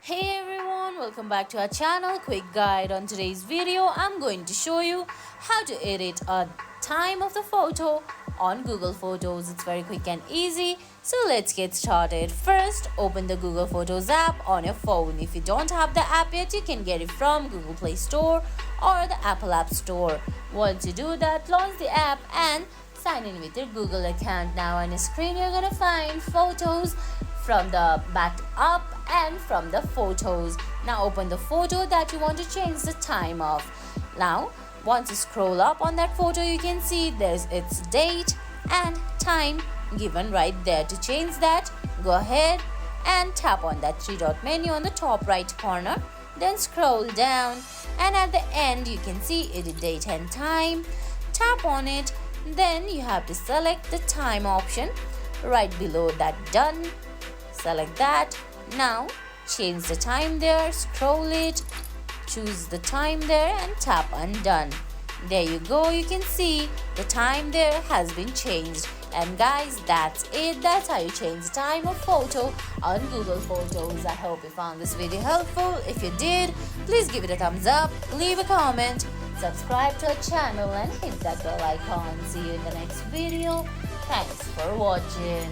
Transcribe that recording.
Hey everyone, welcome back to our channel. Quick guide. On today's video I'm going to show you how to edit a time of the photo on Google Photos. It's very quick and easy, so let's get started. First, open the Google Photos app on your phone. If you don't have the app yet, you can get it from Google Play Store or the Apple App Store. Once you do that, launch the app and sign in with your Google account. Now on your screen you're gonna find photos from the back up and from the photos. Now open the photo that you want to change the time of. Now once you scroll up on that photo, you can see there's its date and time given right there. To change that, go ahead and tap on that three dot menu on the top right corner, then scroll down and at the end you can see edit date and time. Tap on it, then you have to select the time option right below that done. Select that. Now change the time there, scroll it, choose the time there and tap on done. There you go, you can see the time there has been changed. And guys, that's it. That's how you change the time of photo on Google Photos. I hope you found this video helpful. If you did, please give it a thumbs up, leave a comment, subscribe to our channel and hit that bell icon. See you in the next video. Thanks for watching.